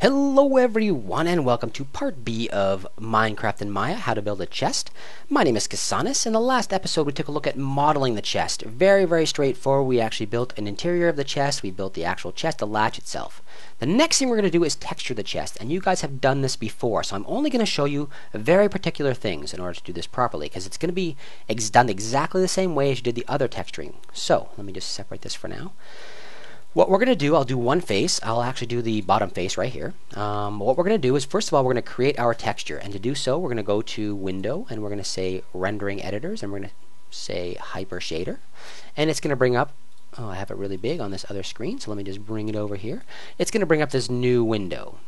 Hello everyone and welcome to part B of Minecraft and Maya, how to build a chest. My name is Kasanis. In the last episode we took a look at modeling the chest. Very straightforward. We actually built an interior of the chest, we built the actual chest, the latch itself. The next thing we're going to do is texture the chest, and you guys have done this before, so I'm only going to show you very particular things in order to do this properly, because it's going to be done exactly the same way as you did the other texturing. So, let me just separate this for now. What we're going to do, I'll do one face. I'll actually do the bottom face right here. What we're going to do is, first of all, we're going to create our texture. And to do so, we're going to go to Window, and we're going to say Rendering Editors, and we're going to say Hyper Shader. And it's going to bring up, oh, I have it really big on this other screen, so let me just bring it over here. It's going to bring up this new window.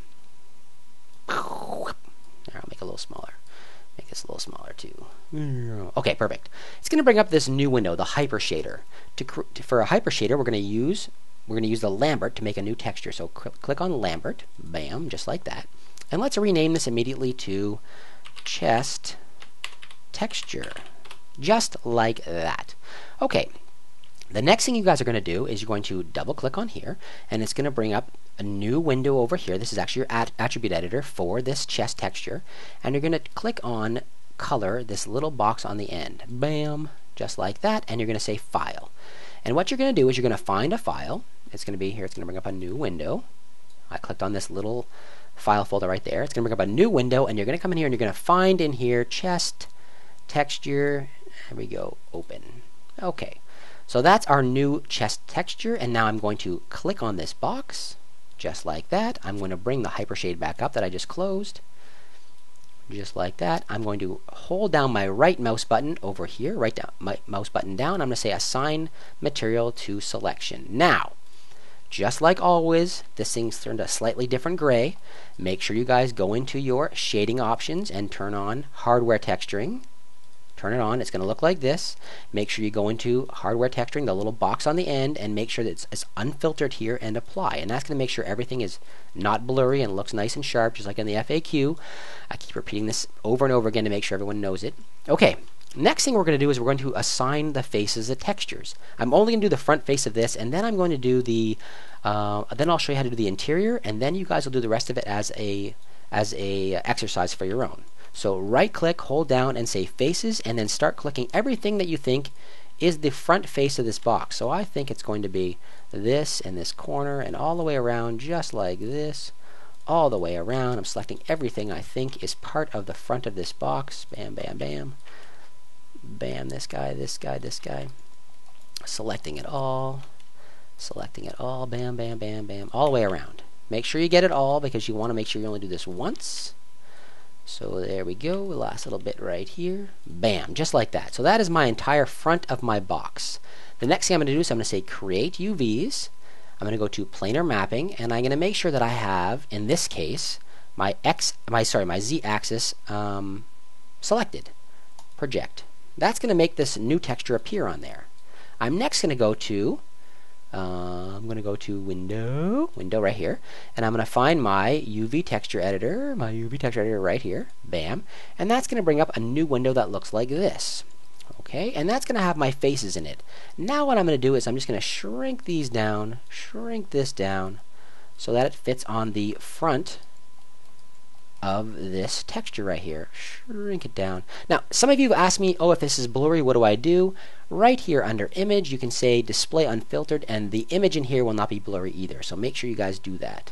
There, I'll make it a little smaller. Make this a little smaller too. Okay, perfect. It's going to bring up this new window, the Hyper Shader. For a Hyper Shader, we're going to use the Lambert to make a new texture. So click on Lambert, bam, just like that. And let's rename this immediately to Chest Texture, just like that. Okay, the next thing you guys are going to do is you're going to double click on here, and it's going to bring up a new window over here. This is actually your attribute editor for this chest texture, and you're going to click on Color, this little box on the end, bam, just like that, and you're going to say File. And what you're going to do is you're going to find a file. It's going to be here. It's going to bring up a new window. I clicked on this little file folder right there. It's going to bring up a new window, and you're going to come in here and you're going to find in here chest texture. There we go. Open. Okay. So that's our new chest texture, and now I'm going to click on this box just like that. I'm going to bring the hypershade back up that I just closed. Just like that. I'm going to hold down my right mouse button over here, right down my mouse button down. I'm going to say Assign Material to Selection. Now, just like always, this thing's turned a slightly different gray. Make sure you guys go into your shading options and turn on hardware texturing. Turn it on. It's going to look like this. Make sure you go into hardware texturing, the little box on the end, and make sure that it's unfiltered here and apply. And that's going to make sure everything is not blurry and looks nice and sharp, just like in the FAQ. I keep repeating this over and over again to make sure everyone knows it. Okay, next thing we're going to do is we're going to assign the faces the textures. I'm only going to do the front face of this, and then I'm going to do the, then I'll show you how to do the interior, and then you guys will do the rest of it as a exercise for your own. So right click, hold down, and say faces, and then start clicking everything that you think is the front face of this box. So I think it's going to be this and this corner and all the way around, just like this, all the way around. I'm selecting everything I think is part of the front of this box. Bam, bam, bam. Bam, this guy, this guy, this guy. Selecting it all. Selecting it all. Bam, bam, bam, bam. All the way around. Make sure you get it all, because you want to make sure you only do this once. So there we go, last little bit right here. Bam, just like that. So that is my entire front of my box. The next thing I'm going to do is I'm going to say Create UVs. I'm going to go to Planar Mapping, and I'm going to make sure that I have, in this case, my Z-axis selected. Project. That's going to make this new texture appear on there. I'm next going to go to Window right here, and I'm going to find my UV texture editor, right here, bam, and that's going to bring up a new window that looks like this. Okay, and that's going to have my faces in it. Now what I'm going to do is I'm just going to shrink these down, shrink this down, so that it fits on the front of this texture right here. Shrink it down. Now, some of you have asked me, oh, if this is blurry, what do I do? Right here under Image, you can say Display Unfiltered, and the image in here will not be blurry either. So make sure you guys do that.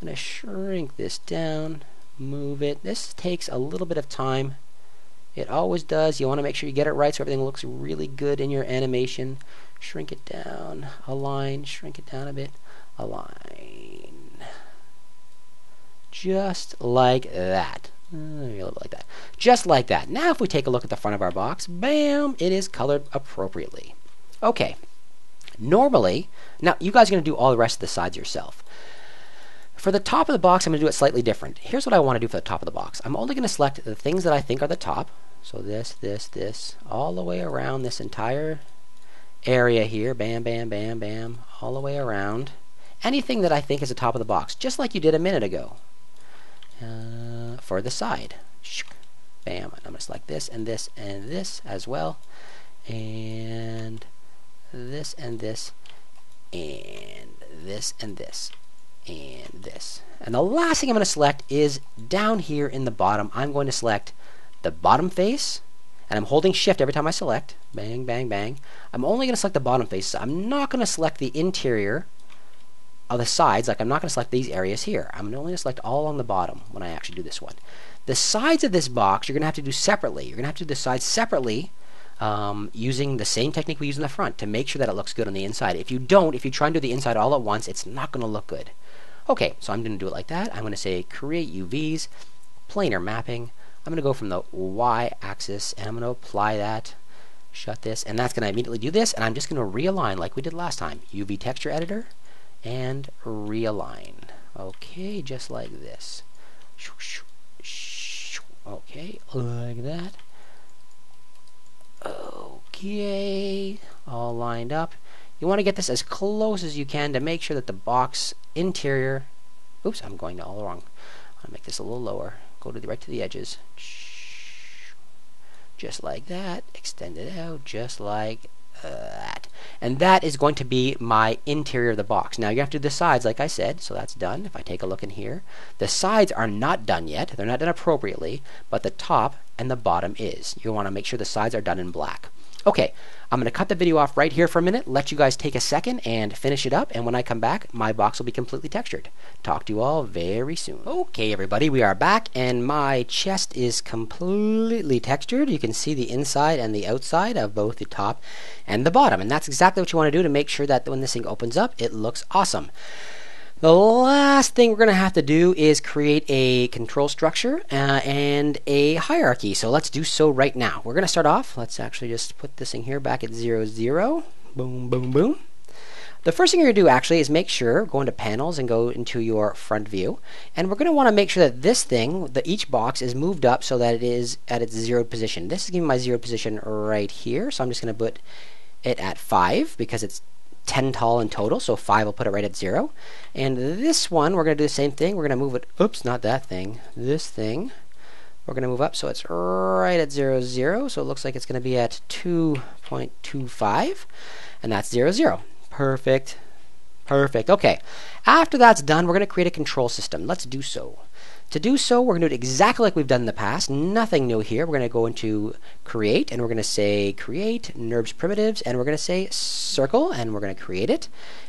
I'm going to shrink this down, move it. This takes a little bit of time. It always does. You want to make sure you get it right so everything looks really good in your animation. Shrink it down, align, shrink it down a bit, align. Just like that. A little bit like that. Just like that. Now if we take a look at the front of our box, bam, it is colored appropriately. Okay. Normally, now you guys are going to do all the rest of the sides yourself. For the top of the box, I'm going to do it slightly different. Here's what I want to do for the top of the box. I'm only going to select the things that I think are the top. So this, all the way around this entire area here. Bam, bam, bam, bam. All the way around. Anything that I think is the top of the box, just like you did a minute ago. For the side. Bam. I'm going to select this and this and this as well. And this and this and this and this and this. And the last thing I'm going to select is down here in the bottom. I'm going to select the bottom face, and I'm holding shift every time I select. Bang, bang, bang. I'm only going to select the bottom face. I'm not going to select the interior of the sides. Like, I'm not going to select these areas here. I'm only going to select all on the bottom when I actually do this one. The sides of this box you're going to have to do separately. You're going to have to do the sides separately using the same technique we use in the front to make sure that it looks good on the inside. If you don't, if you try and do the inside all at once, it's not going to look good. Okay, so I'm going to do it like that. I'm going to say create UVs, planar mapping. I'm going to go from the y-axis, and I'm going to apply that. Shut this, and that's going to immediately do this, and I'm just going to realign like we did last time. UV texture editor, and realign. Okay, just like this. Okay, like that. Okay, all lined up. You want to get this as close as you can to make sure that the box interior, oops, I'm going all wrong. I'll make this a little lower. Go to right to the edges. Just like that. Extend it out just like that. And that is going to be my interior of the box. Now you have to do the sides like I said, so that's done. If I take a look in here, the sides are not done yet. They're not done appropriately, but the top and the bottom is. You want to make sure the sides are done in black. Okay, I'm going to cut the video off right here for a minute, let you guys take a second and finish it up, and when I come back, my box will be completely textured. Talk to you all very soon. Okay, everybody, we are back, and my chest is completely textured. You can see the inside and the outside of both the top and the bottom, and that's exactly what you want to do to make sure that when this thing opens up, it looks awesome. The last thing we're going to have to do is create a control structure and a hierarchy. So let's do so right now. We're going to start off. Let's actually just put this thing here back at 0, 0. Boom, boom, boom. The first thing you're going to do actually is make sure, go into panels and go into your front view. And we're going to want to make sure that this thing, each box is moved up so that it is at its zeroed position. This is giving my zeroed position right here. So I'm just going to put it at 5 because it's 10 tall in total, so 5 will put it right at 0. And this one, we're going to do the same thing. We're going to move it, oops, not that thing, this thing. We're going to move up so it's right at 0, 0. So it looks like it's going to be at 2.25, and that's 0, 0. Perfect. Perfect. Okay. After that's done, we're going to create a control system. Let's do so. To do so, we're going to do it exactly like we've done in the past. Nothing new here. We're going to go into create, and we're going to say create NURBS primitives, and we're going to say circle, and we're going to create it.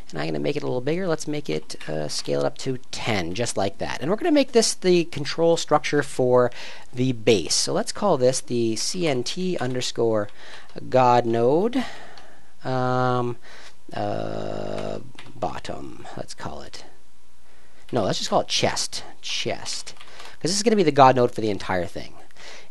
And I'm going to make it a little bigger. Let's make it scale it up to 10, just like that. And we're going to make this the control structure for the base. So let's call this the CNT underscore God node bottom. Let's call it. No, let's just call it chest. Chest. Because this is going to be the God node for the entire thing.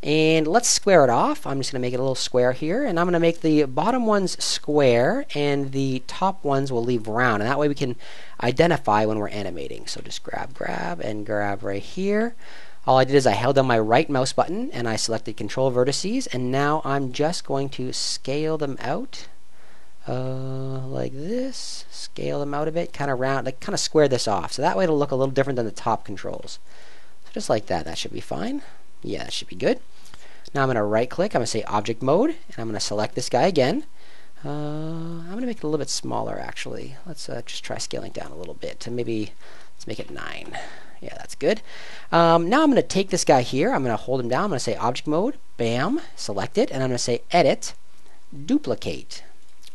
And let's square it off. I'm just going to make it a little square here. And I'm going to make the bottom ones square and the top ones will leave round. And that way we can identify when we're animating. So just grab, and grab right here. All I did is I held down my right mouse button and I selected control vertices. And now I'm just going to scale them out. Like this, scale them out a bit, kind of round, like kind of square this off. So that way it'll look a little different than the top controls. So just like that, that should be fine. Yeah, that should be good. Now I'm going to right click, I'm going to say object mode, and I'm going to select this guy again. I'm going to make it a little bit smaller actually. Let's just try scaling down a little bit to maybe, let's make it 9. Yeah, that's good. Now I'm going to take this guy here, I'm going to hold him down, I'm going to say object mode, bam, select it, and I'm going to say edit, duplicate.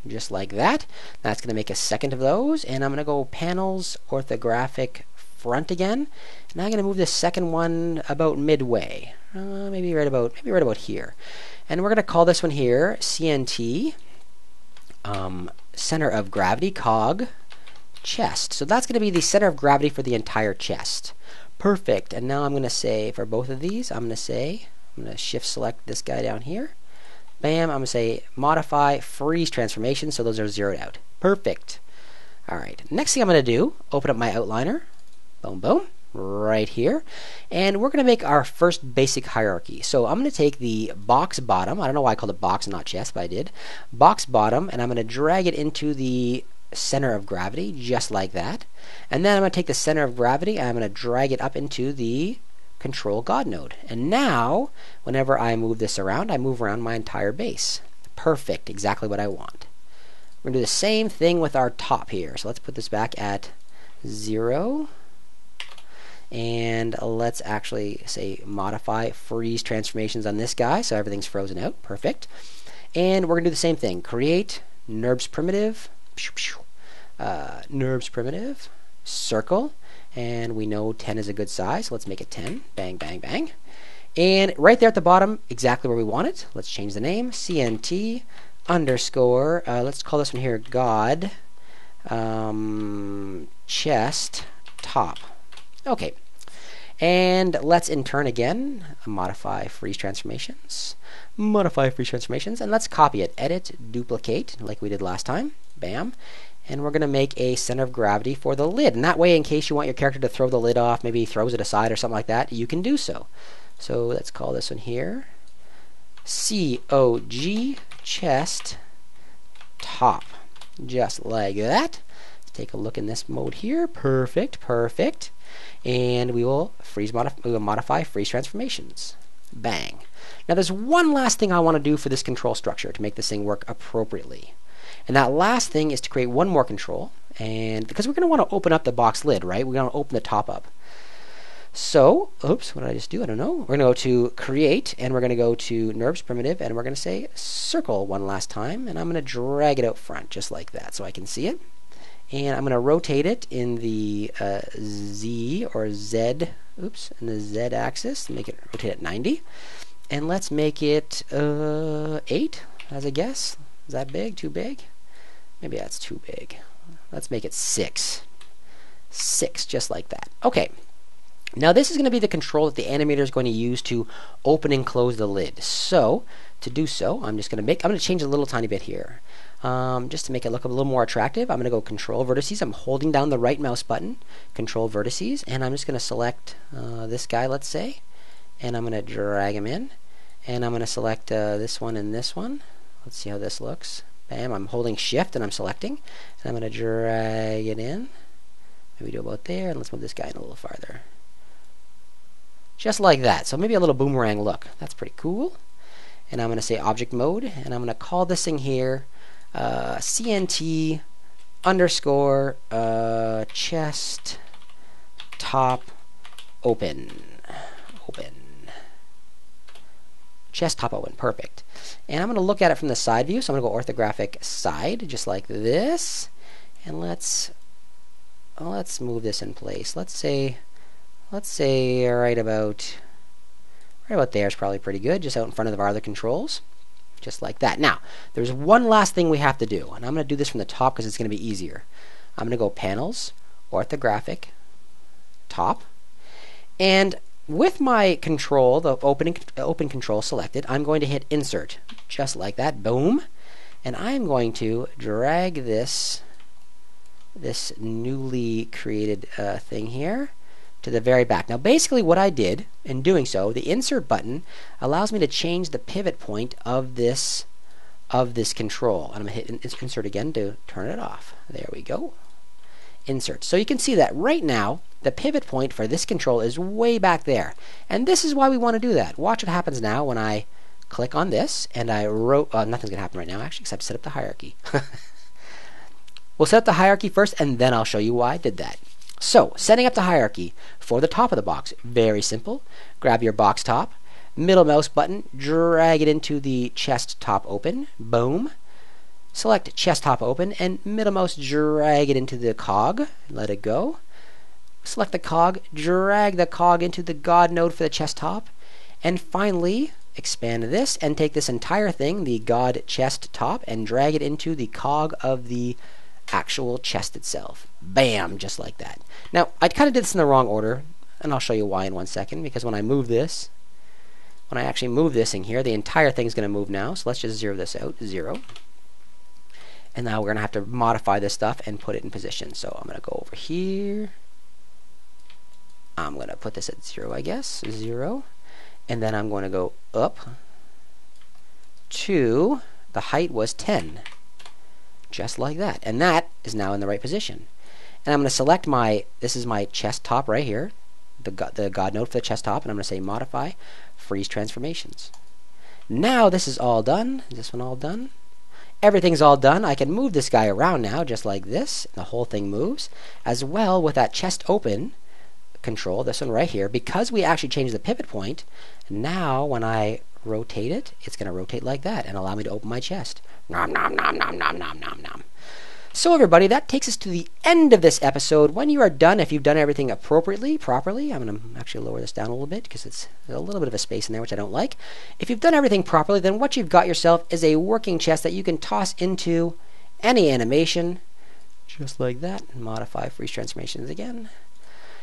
Just like that. That's going to make a second of those, and I'm going to go panels, orthographic, front again. And I'm going to move this second one about midway, maybe right about here. And we're going to call this one here CNT center of gravity cog chest. So that's going to be the center of gravity for the entire chest. Perfect. And now I'm going to say for both of these, I'm going to shift select this guy down here. Bam, I'm going to say modify freeze transformation, so those are zeroed out. Perfect. Alright, next thing I'm going to do, open up my outliner. Boom, boom, right here. And we're going to make our first basic hierarchy. So I'm going to take the box bottom, I don't know why I called it box and not chest, but I did. Box bottom, and I'm going to drag it into the center of gravity, just like that. And then I'm going to take the center of gravity, and I'm going to drag it up into the control God node. And now, whenever I move this around, I move around my entire base. Perfect, exactly what I want. We're going to do the same thing with our top here. So let's put this back at 0, And let's actually say modify freeze transformations on this guy so everything's frozen out. Perfect. And we're going to do the same thing. Create NURBS primitive, NURBS primitive, circle, and we know 10 is a good size, so let's make it 10. Bang, bang, bang. And right there at the bottom, exactly where we want it. Let's change the name. CNT underscore, let's call this one here God chest top. Okay. And let's in turn again modify freeze transformations. Modify freeze transformations, and let's copy it. Edit, duplicate, like we did last time. Bam. And we're going to make a center of gravity for the lid. And that way, in case you want your character to throw the lid off, maybe he throws it aside or something like that, you can do so. So let's call this one here COG chest top. Just like that. Let's take a look in this mode here. Perfect, perfect. And we will modify freeze transformations. Bang. Now there's one last thing I want to do for this control structure to make this thing work appropriately. And that last thing is to create one more control. And because we're going to want to open up the box lid, right? We're going to open the top up. So, oops, what did I just do? I don't know. We're going to go to create, and we're going to go to NURBS primitive, and we're going to say circle one last time. And I'm going to drag it out front just like that so I can see it. And I'm going to rotate it in the Z or Z, oops, in the Z axis, make it rotate at 90. And let's make it 8 as a guess. Is that big? Too big? Maybe that's too big. Let's make it 6. 6, just like that. Okay. Now this is going to be the control that the animator is going to use to open and close the lid. So, to do so, I'm going to change a little tiny bit here. Just to make it look a little more attractive, I'm going to go Control Vertices. I'm holding down the right mouse button, Control Vertices, and I'm just going to select this guy, let's say, and I'm going to drag him in, and I'm going to select this one and this one. Let's see how this looks. Bam, I'm holding Shift and I'm selecting, and I'm going to drag it in. Maybe do about there, and let's move this guy in a little farther. Just like that. So maybe a little boomerang look. That's pretty cool. And I'm going to say Object Mode, and I'm going to call this thing here CNT underscore chest top open. Chest top open. Perfect. And I'm going to look at it from the side view. So I'm going to go orthographic side, just like this. And let's move this in place. Let's say right about there is probably pretty good, just out in front of our other controls. Just like that. Now, there's one last thing we have to do, and I'm going to do this from the top because it's going to be easier. I'm going to go Panels, Orthographic, Top, and with my control, the open control selected, I'm going to hit Insert, just like that. Boom. And I'm going to drag this newly created thing here to the very back. Now basically what I did in doing so, the insert button allows me to change the pivot point of this control. And I'm going to hit insert again to turn it off. There we go. Insert. So you can see that right now the pivot point for this control is way back there. And this is why we want to do that. Watch what happens now when I click on this and I nothing's going to happen right now actually except set up the hierarchy. We'll set up the hierarchy first and then I'll show you why I did that. So, setting up the hierarchy for the top of the box, very simple. Grab your box top, middle mouse button, drag it into the chest top open, boom. Select chest top open, and middle mouse drag it into the cog, let it go. Select the cog, drag the cog into the God node for the chest top, and finally expand this and take this entire thing, the God chest top, and drag it into the cog of the actual chest itself. Bam, just like that. Now, I kind of did this in the wrong order, and I'll show you why in 1 second, because when I actually move this in here, the entire thing is going to move now, so let's just zero this out, 0. And now we're going to have to modify this stuff and put it in position. So I'm going to go over here. I'm going to put this at 0, I guess, 0. And then I'm going to go up to, the height was 10. Just like that. And that is now in the right position. And I'm going to select this is my chest top right here, the God node for the chest top, and I'm going to say Modify, Freeze Transformations. Now this is all done. Is this one all done? Everything's all done. I can move this guy around now, just like this. The whole thing moves. As well, with that chest open control, this one right here, because we actually changed the pivot point, now when I rotate it, it's going to rotate like that and allow me to open my chest. Nom, nom, nom, nom, nom, nom, nom, nom. So everybody, that takes us to the end of this episode. When you are done, if you've done everything appropriately, properly, I'm going to actually lower this down a little bit because it's a little bit of a space in there, which I don't like. If you've done everything properly, then what you've got yourself is a working chest that you can toss into any animation, just like that. Modify freeze transformations again.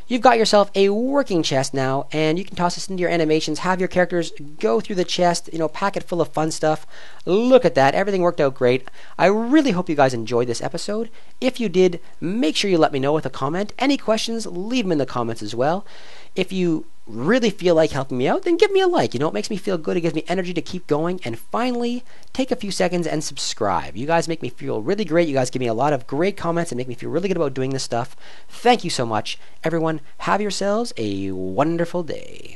You've got yourself a working chest now, and you can toss this into your animations, have your characters go through the chest, pack it full of fun stuff. Look at that. Everything worked out great. I really hope you guys enjoyed this episode. If you did, make sure you let me know with a comment. Any questions, leave them in the comments as well. If you really feel like helping me out, then give me a like. It makes me feel good. It gives me energy to keep going. And finally, take a few seconds and subscribe. You guys make me feel really great. You guys give me a lot of great comments and make me feel really good about doing this stuff. Thank you so much. Everyone, have yourselves a wonderful day.